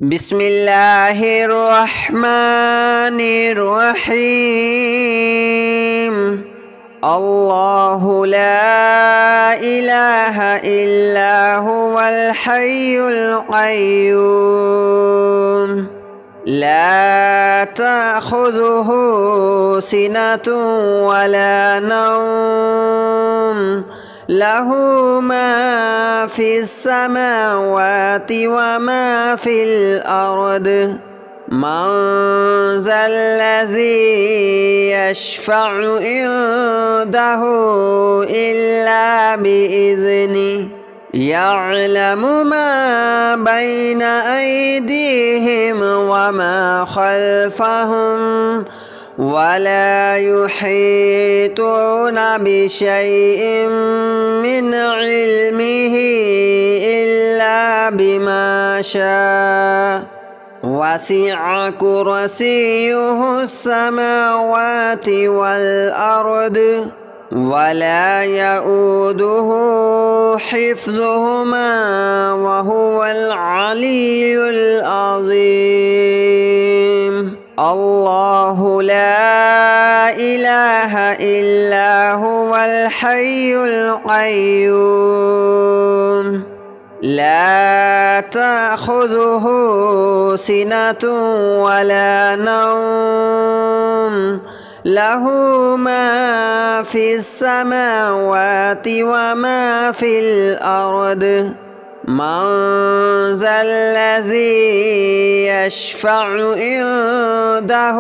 بسم الله الرحمن الرحيم. الله لا إله إلا هو الحي القيوم لا تأخذه سنة ولا نوم له ما في السماوات وما في الأرض من ذا الذي يشفع عنده إلا بإذنه يعلم ما بين أيديهم وما خلفهم ولا يحيطون بشيء من علمه إلا بما شاء وسع كرسيه السماوات والأرض ولا يؤوده حفظهما وهو العلي العظيم. الله لا إله إلا هو الحي القيوم لا تأخذه سنة ولا نوم له ما في السماوات وما في الأرض من ذا الذي يشفع عنده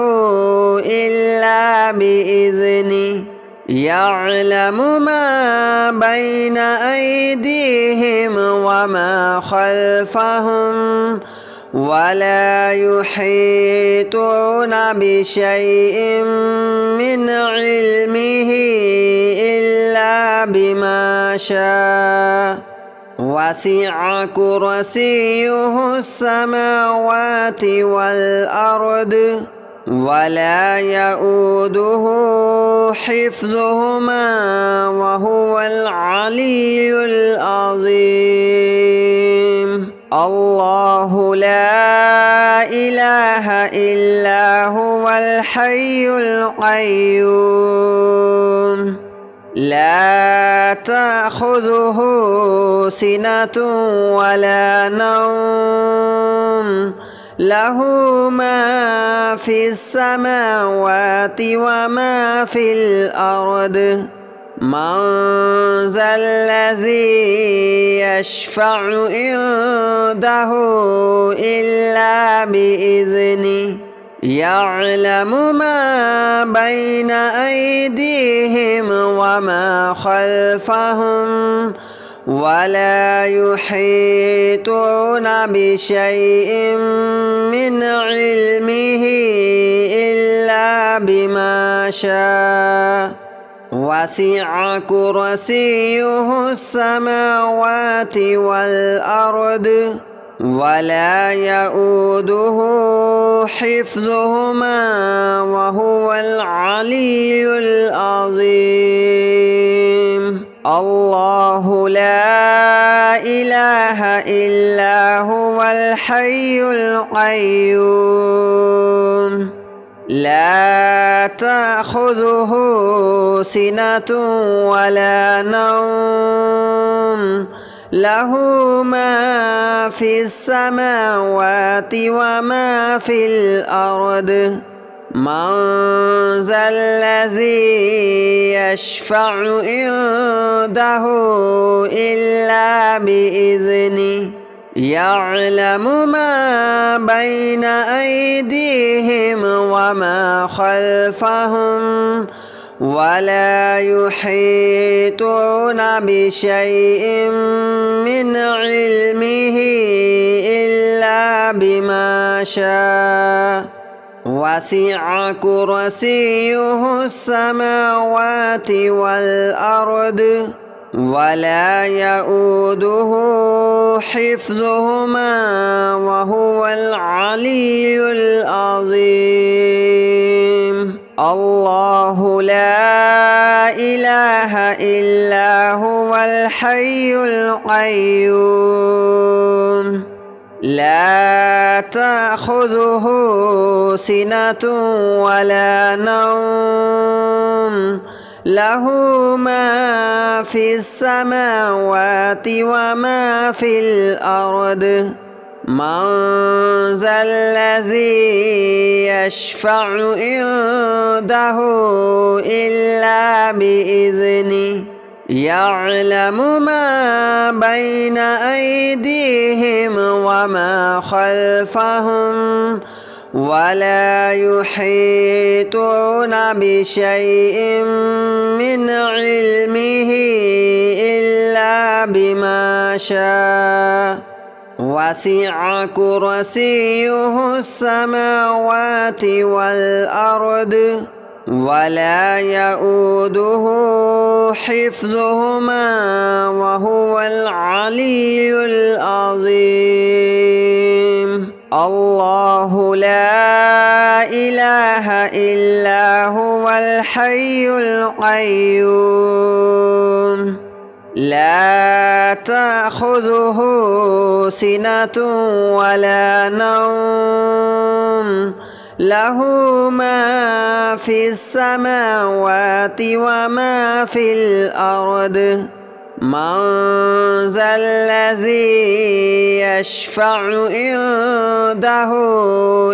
إلا بإذنه يعلم ما بين أيديهم وما خلفهم ولا يحيطون بشيء من علمه إلا بما شاء وسع كرسيه السماوات والأرض ولا يؤوده حفظهما وهو العلي العظيم. الله لا إله إلا هو الحي القيوم لا تأخذه سنة ولا نوم له ما في السماوات وما في الأرض من ذا الذي يشفع عنده إلا بإذنه يعلم ما بين أيديهم وما خلفهم ولا يحيطون بشيء من علمه إلا بما شاء وسع كرسيه السماوات والأرض ولا يؤوده حفظهما وهو العلي العظيم. الله لا إله إلا هو الحي القيوم لا تأخذه سنة ولا نوم له ما في السماوات وما في الأرض من ذا الذي يشفع عنده إلا بإذنه يعلم ما بين أيديهم وما خلفهم ولا يحيطون بشيء من علمه إلا بما شاء وسع كرسيه السماوات والأرض ولا يؤوده حفظهما وهو العلي العظيم. الله لا إله إلا هو الحي القيوم لا تأخذه سنة ولا نوم له ما في السماوات وما في الأرض من ذا الذي يشفع عنده إلا بإذنه يعلم ما بين أيديهم وما خلفهم ولا يحيطون بشيء من علمه إلا بما شاء وسع كرسيه السماوات والأرض ولا يؤوده حفظهما وهو العلي العظيم الله لا إله إلا هو الحي القيوم لا تأخذه سنة ولا نوم له ما في السماوات وما في الأرض من ذا الذي يشفع عنده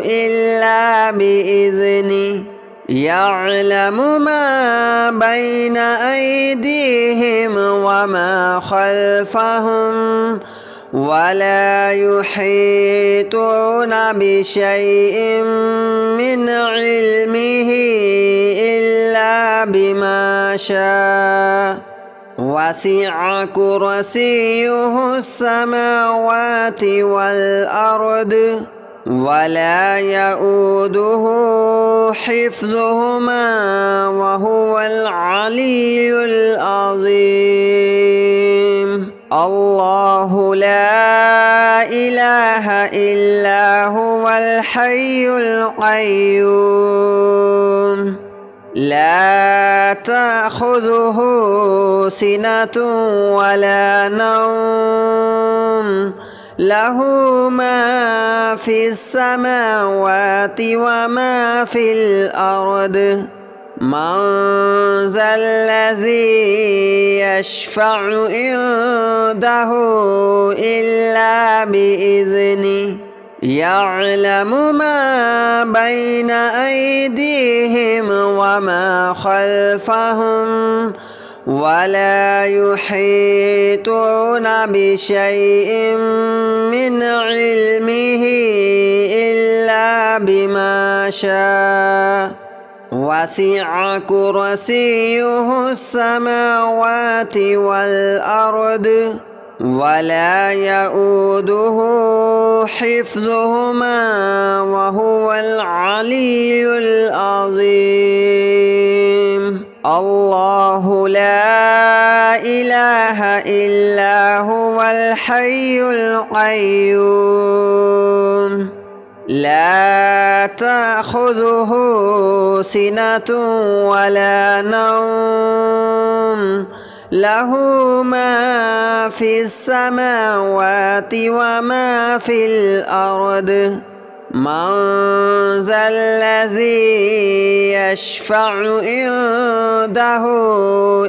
إلا بإذنه يعلم ما بين أيديهم وما خلفهم ولا يحيطون بشيء من علمه إلا بما شاء وسع كرسيه السماوات والأرض ولا يؤوده حفظهما وهو العلي العظيم الله لا إله إلا هو الحي القيوم لا تأخذه سنة ولا نوم له ما في السماوات وما في الأرض من ذا الذي يشفع عنده إلا بإذنه يعلم ما بين أيديهم وما خلفهم ولا يحيطون بشيء من علمه إلا بما شاء وسع كرسيه السماوات والأرض ولا يؤوده حفظهما وهو العلي العظيم الله لا إله إلا هو الحي القيوم لا تأخذه سنة ولا نوم له ما في السماوات وما في الأرض من ذا الذي يشفع عنده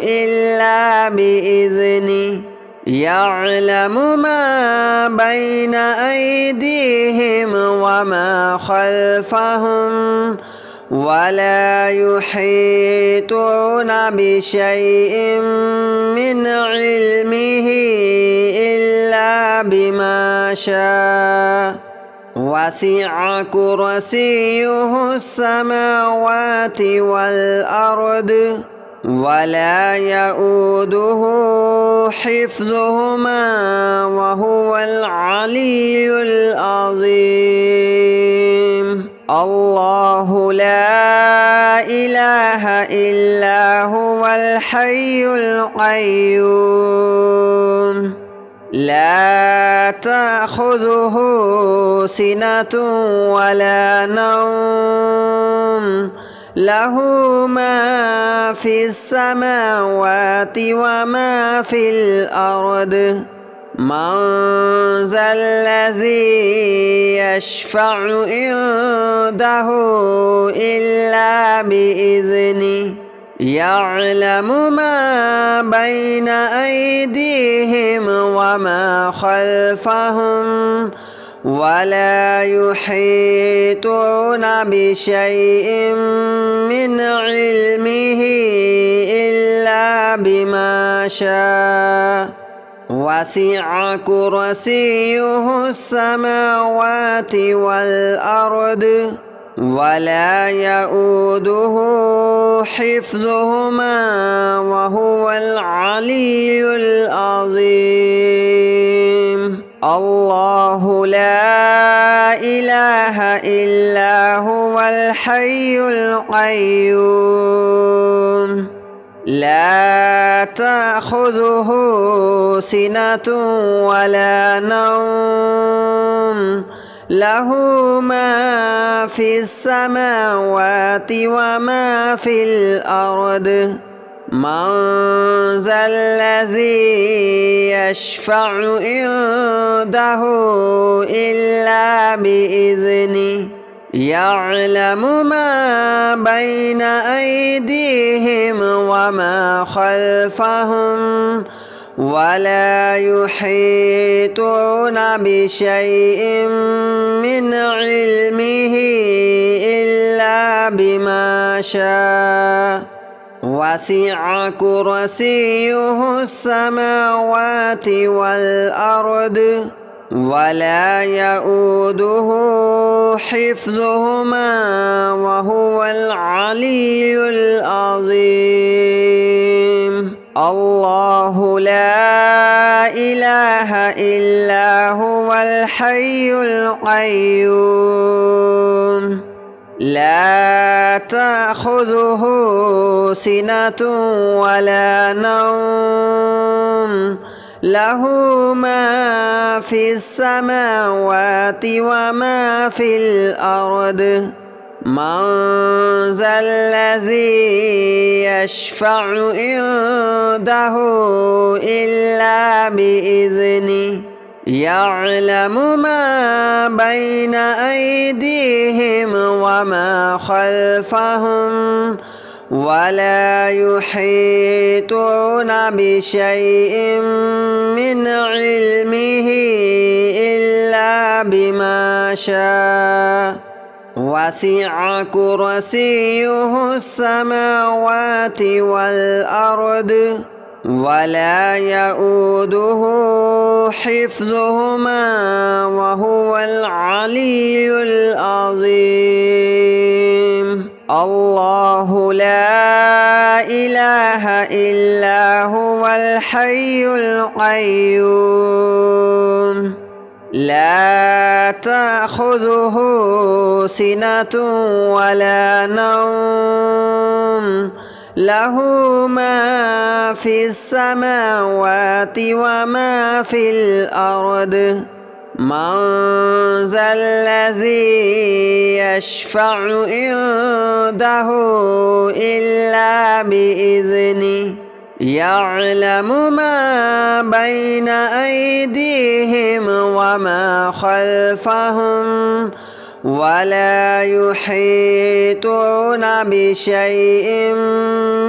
إلا بإذنه يعلم ما بين أيديهم وما خلفهم ولا يحيطون بشيء من علمه إلا بما شاء وسع كرسيه السماوات والأرض ولا يؤوده حفظهما وهو العلي العظيم الله لا إله إلا هو الحي القيوم لا تأخذه سنة ولا نوم له ما في السماوات وما في الأرض من ذا الذي يشفع عنده إلا بإذنه يعلم ما بين أيديهم وما خلفهم ولا يحيطون بشيء من علمه إلا بما شاء وسع كرسيه السماوات والأرض ولا يؤوده حفظهما وهو العلي العظيم الله لا إله إلا هو الحي القيوم لا تأخذه سنة ولا نوم له ما في السماوات وما في الأرض من ذا الذي يشفع عنده إلا بإذنه يعلم ما بين أيديهم وما خلفهم ولا يحيطون بشيء من علمه إلا بما شاء وسع كرسيه السماوات والأرض ولا يؤوده حفظهما وهو العلي العظيم الله لا إله إلا هو الحي القيوم لا تأخذه سنة ولا نوم له ما في السماوات وما في الأرض من ذا الذي يشفع عنده إلا بإذنه يعلم ما بين أيديهم وما خلفهم ولا يحيطون بشيء من علمه إلا بما شاء وسع كرسيه السماوات والأرض ولا يؤوده حفظهما وهو العلي العظيم الله لا إله إلا هو الحي القيوم لا تأخذه سنة ولا نوم له ما في السماوات وما في الأرض من ذا الذي يشفع عنده إلا بإذنه يعلم ما بين أيديهم وما خلفهم ولا يحيطون بشيء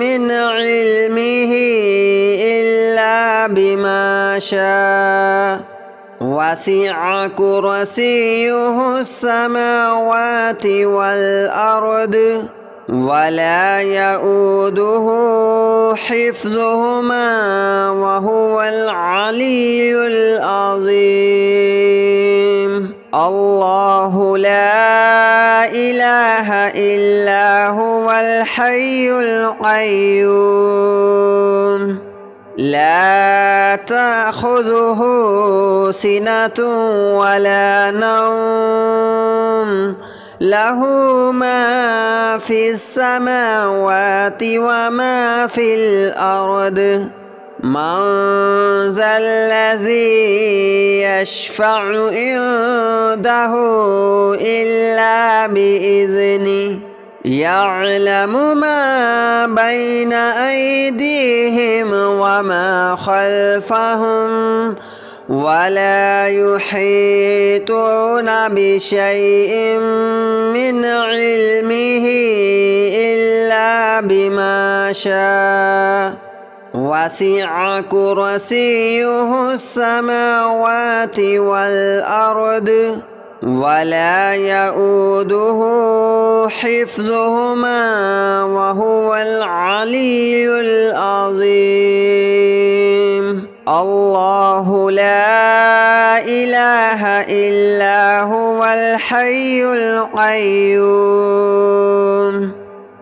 من علمه إلا بما شاء وسع كرسيه السماوات والأرض ولا يؤوده حفظهما وهو العلي العظيم الله لا إله إلا هو الحي القيوم لا تأخذه سنة ولا نوم له ما في السماوات وما في الأرض من ذا الذي يشفع عنده إلا بإذنه يعلم ما بين أيديهم وما خلفهم ولا يحيطون بشيء من علمه إلا بما شاء وسع كرسيه السماوات والأرض ولا يؤوده حفظهما وهو العلي العظيم الله لا إله إلا هو الحي القيوم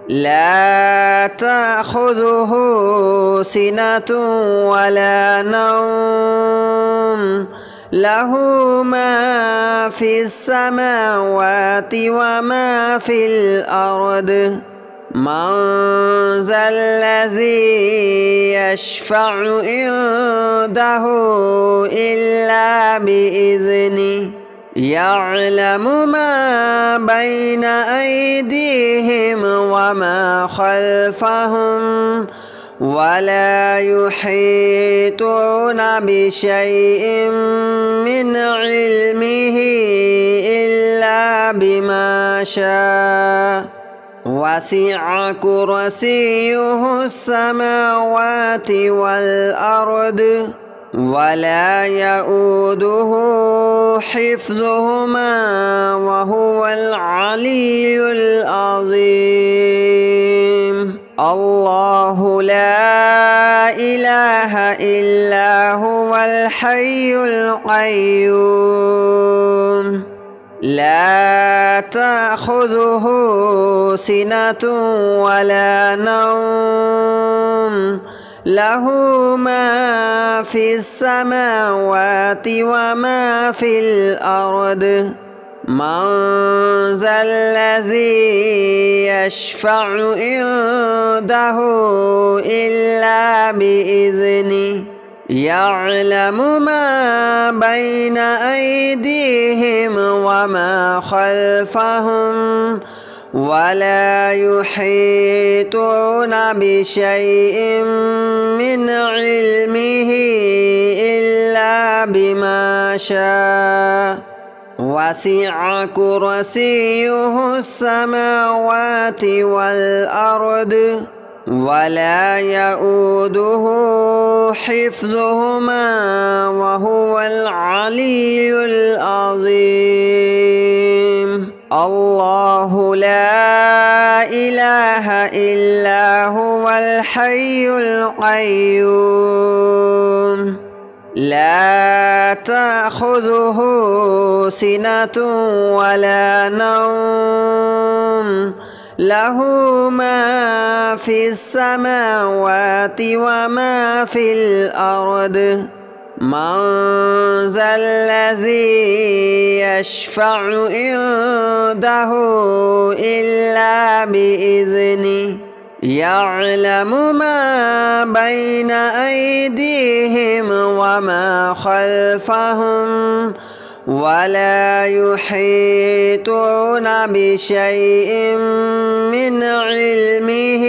لا تأخذه سنة ولا نوم له ما في السماوات وما في الأرض من ذا الذي يشفع عنده إلا بإذنه يعلم ما بين أيديهم وما خلفهم ولا يحيطون بشيء من علمه إلا بما شاء وسع كرسيه السماوات والأرض ولا يؤوده حفظهما وهو العلي العظيم الله لا إله إلا هو الحي القيوم لا تأخذه سنة ولا نوم له ما في السماوات وما في الأرض من ذا الذي يشفع عنده إلا بإذنه يعلم ما بين أيديهم وما خلفهم ولا يحيطون بشيء من علمه إلا بما شاء وسع كرسيه السماوات والأرض ولا يؤوده حفظهما وهو العلي العظيم الله لا إله إلا هو الحي القيوم لا تأخذه سنة ولا نوم له ما في السماوات وما في الأرض من ذا الذي يشفع عنده إلا بإذنه يعلم ما بين أيديهم وما خلفهم ولا يحيطون بشيء من علمه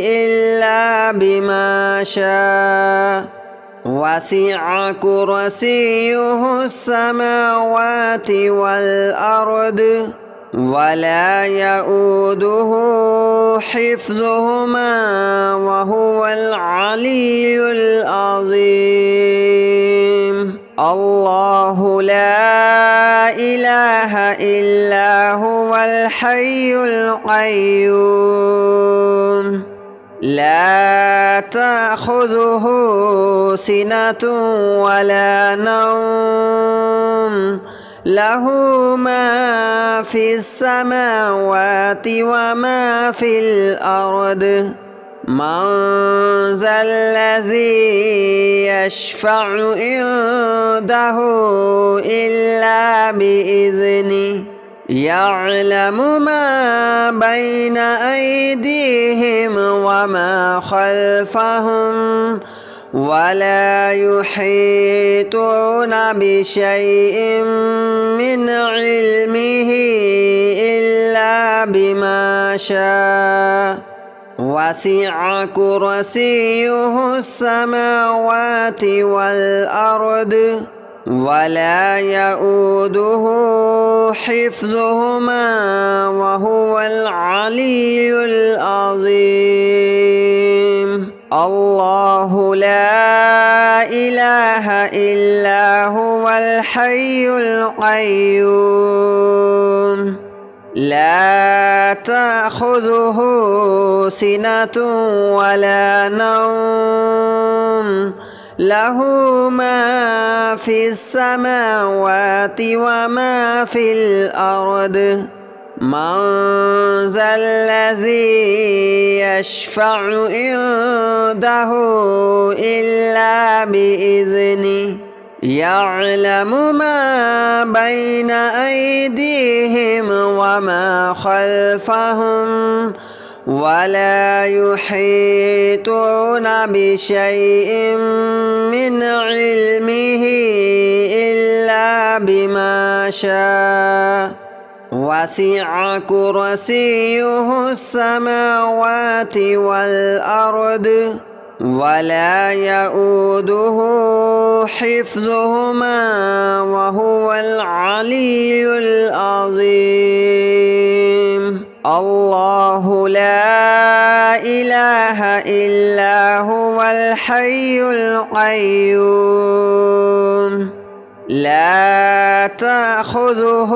إلا بما شاء وسع كرسيه السماوات والأرض ولا يؤوده حفظهما وهو العلي العظيم الله لا إله إلا هو الحي القيوم لا تأخذه سنة ولا نوم له ما في السماوات وما في الأرض من ذا الذي يشفع عنده إلا بإذنه يعلم ما بين أيديهم وما خلفهم ولا يحيطون بشيء من علمه إلا بما شاء وسع كرسيه السماوات والأرض ولا يؤوده حفظهما وهو العلي العظيم. الله لا إله إلا هو الحي القيوم لا تأخذه سنة ولا نوم له ما في السماوات وما في الأرض من ذا الذي يشفع عنده إلا بإذنه يعلم ما بين أيديهم وما خلفهم ولا يحيطون بشيء من علمه إلا بما شاء وسع كرسيه السماوات والأرض ولا يؤوده حفظهما وهو العلي العظيم. الله لا إله إلا هو الحي القيوم لا تأخذه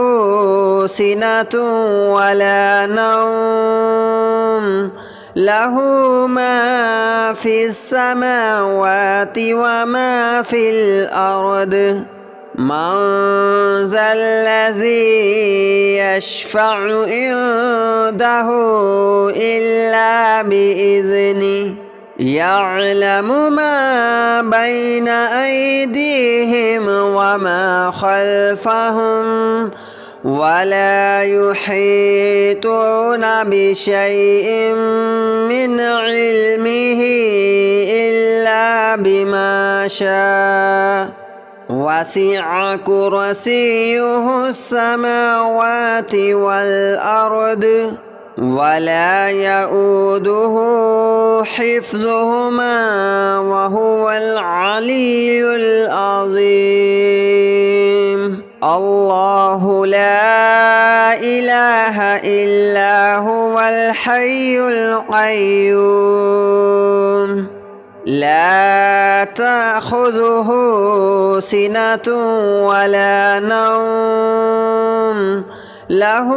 سنة ولا نوم له ما في السماوات وما في الأرض من ذا الذي يشفع عنده إلا بإذنه يعلم ما بين أيديهم وما خلفهم ولا يحيطون بشيء من علمه إلا بما شاء وسع كرسيه السماوات والأرض ولا يؤوده حفظهما وهو العلي العظيم. الله لا إله إلا هو الحي القيوم لا تأخذه سنة ولا نوم له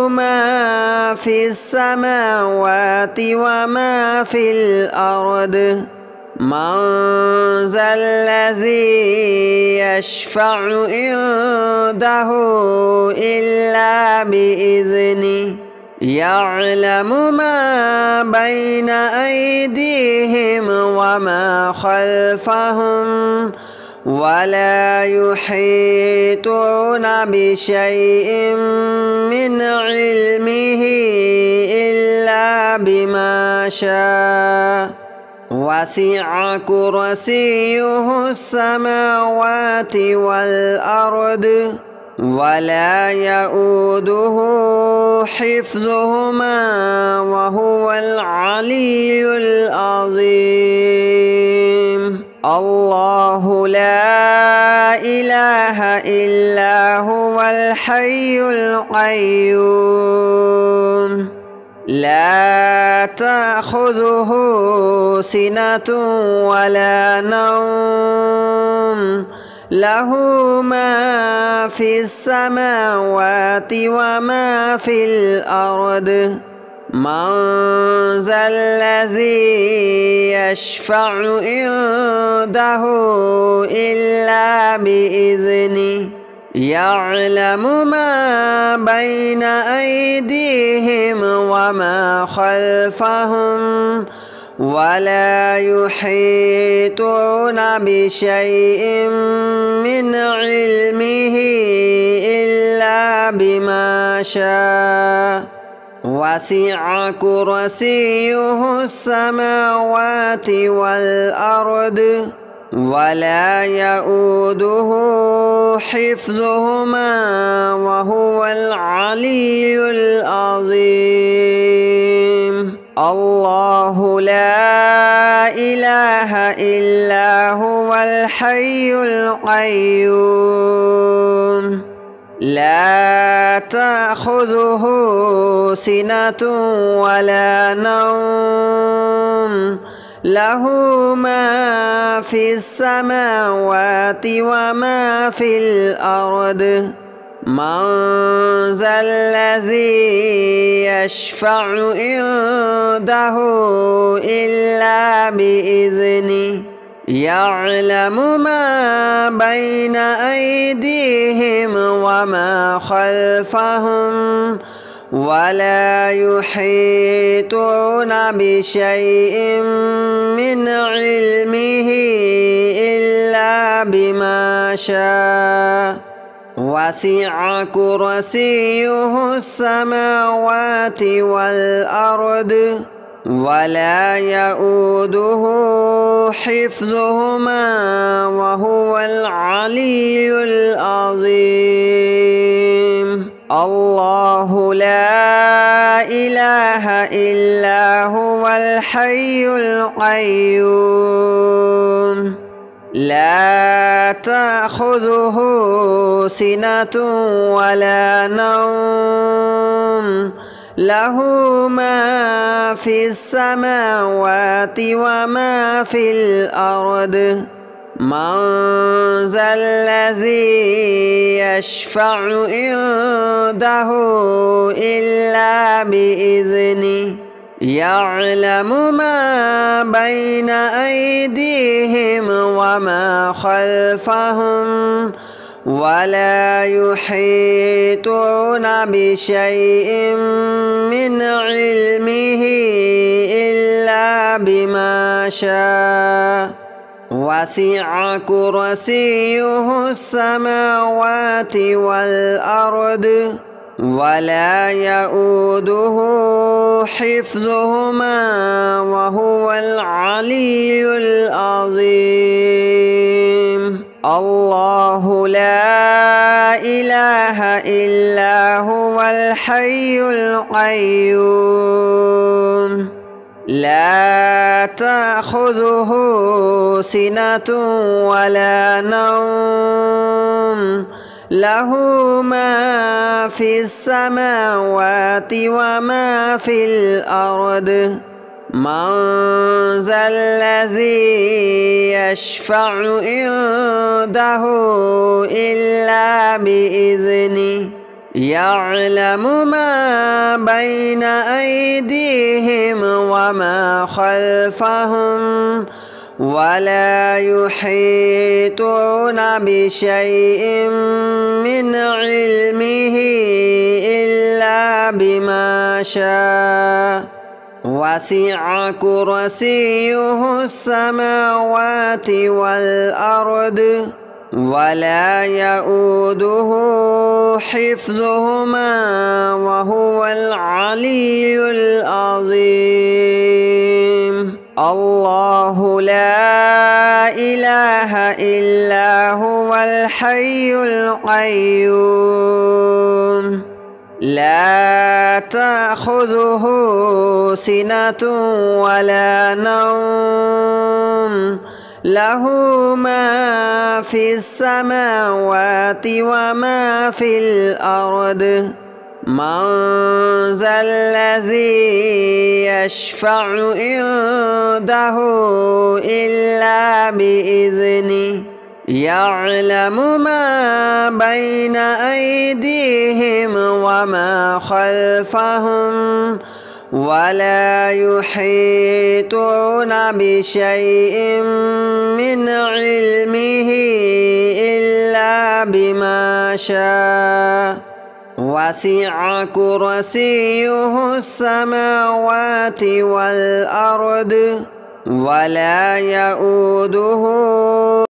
ما في السماوات وما في الأرض من ذا الذي يشفع عنده إلا بإذنه يعلم ما بين أيديهم وما خلفهم ولا يحيطون بشيء من علمه إلا بما شاء وسع كرسيه السماوات والأرض ولا يؤوده حفظهما وهو العلي العظيم. الله لا إله إلا هو الحي القيوم لا تأخذه سنة ولا نوم له ما في السماوات وما في الأرض من ذا الذي يشفع عنده إلا بإذنه يعلم ما بين أيديهم وما خلفهم ولا يحيطون بشيء من علمه إلا بما شاء وسع كرسيه السماوات والأرض ولا يؤوده حفظهما وهو العلي العظيم. الله لا إله إلا هو الحي القيوم لا تأخذه سنة ولا نوم له ما في السماوات وما في الأرض من ذا الذي يشفع عنده إلا بإذنه يعلم ما بين أيديهم وما خلفهم ولا يحيطون بشيء من علمه إلا بما شاء وسع كرسيه السماوات والأرض ولا يؤوده حفظهما وهو العلي العظيم الله لا إله إلا هو الحي القيوم لا تأخذه سنة ولا نوم له ما في السماوات وما في الأرض من ذا الذي يشفع عنده إلا بإذنه يعلم ما بين أيديهم وما خلفهم ولا يحيطون بشيء من علمه إلا بما شاء وسع كرسيه السماوات والأرض ولا يؤوده حفظهما وهو العلي العظيم الله لا إله إلا هو الحي القيوم لا تأخذه سنة ولا نوم له ما في السماوات وما في الأرض من ذا الذي يشفع عنده إلا بإذنه يعلم ما بين أيديهم وما خلفهم ولا يحيطون بشيء من علمه إلا بما شاء وسع كرسيه السماوات والأرض ولا يؤوده حفظهما وهو العلي العظيم الله لا إله إلا هو الحي القيوم لا تأخذه سنة ولا نوم له ما في السماوات وما في الأرض من ذا الذي يشفع عنده إلا بإذنه يعلم ما بين أيديهم وما خلفهم ولا يحيطون بشيء من علمه إلا بما شاء وسع كرسيه السماوات والأرض ولا يؤوده